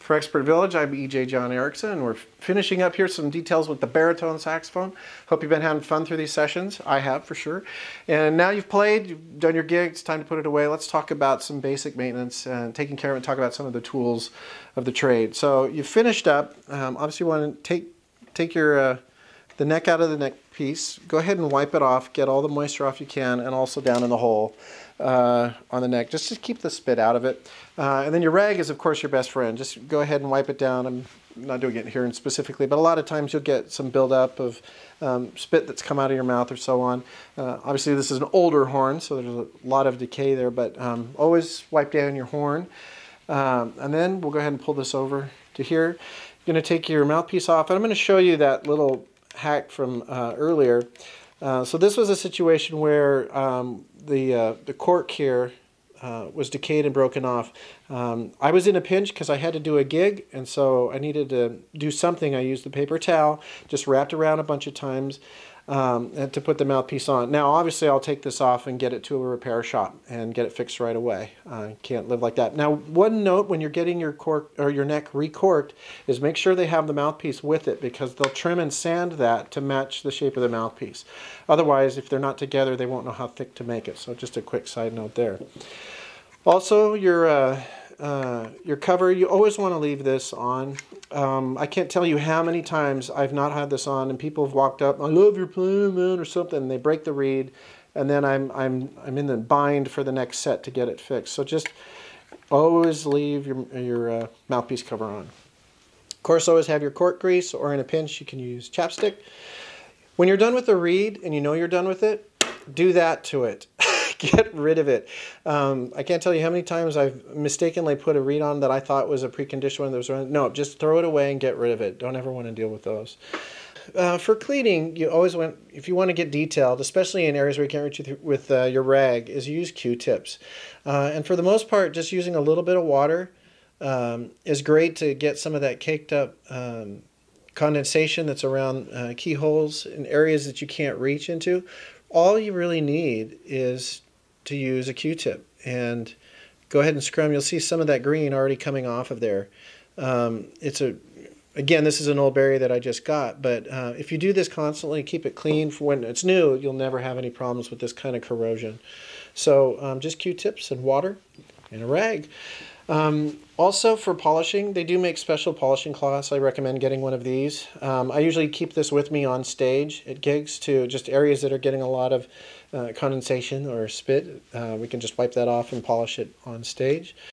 For Expert Village, I'm EJ John Erickson, and we're finishing up here some details with the baritone saxophone. Hope you've been having fun through these sessions. I have, for sure. And now you've played, you've done your gig, it's time to put it away. Let's talk about some basic maintenance and taking care of it, and talk about some of the tools of the trade. So you've finished up. Obviously you want to take your the neck out of the neck piece. Go ahead and wipe it off, get all the moisture off you can, and also down in the hole on the neck, just to keep the spit out of it. And then your rag is, of course, your best friend. Just go ahead and wipe it down. I'm not doing it here specifically, but a lot of times you'll get some buildup of spit that's come out of your mouth or so on. Obviously, this is an older horn, so there's a lot of decay there, but always wipe down your horn. And then we'll go ahead and pull this over to here. You're going to take your mouthpiece off, and I'm going to show you that little hack from earlier. So this was a situation where the cork here was decayed and broken off. I was in a pinch because I had to do a gig, and so I needed to do something. I used the paper towel, just wrapped around a bunch of times and to put the mouthpiece on. Now obviously I'll take this off and get it to a repair shop and get it fixed right away. I can't live like that. Now one note when you're getting your cork or your neck recorked is make sure they have the mouthpiece with it, because they'll trim and sand that to match the shape of the mouthpiece. Otherwise, if they're not together, they won't know how thick to make it. So just a quick side note there. Also, your cover, you always want to leave this on. I can't tell you how many times I've not had this on and people have walked up, "I love your playing, man," or something, and they break the reed, and then I'm in the bind for the next set to get it fixed. So just always leave your mouthpiece cover on. Of course, always have your cork grease, or in a pinch you can use chapstick. When you're done with the reed and you know you're done with it, do that to it. Get rid of it. I can't tell you how many times I've mistakenly put a reed on that I thought was a preconditioned one that was wrong. No, just throw it away and get rid of it. Don't ever want to deal with those. For cleaning, you always want, if you want to get detailed, especially in areas where you can't reach it with your rag, is use Q-tips. And for the most part, just using a little bit of water is great to get some of that caked up condensation that's around keyholes in areas that you can't reach into. All you really need is to use a Q-tip and go ahead and scrum. You'll see some of that green already coming off of there. Again, this is an old berry that I just got, but if you do this constantly, keep it clean for when it's new, you'll never have any problems with this kind of corrosion. So just Q-tips and water and a rag. Also for polishing, they do make special polishing cloths. I recommend getting one of these. I usually keep this with me on stage at gigs to just areas that are getting a lot of condensation or spit. We can just wipe that off and polish it on stage.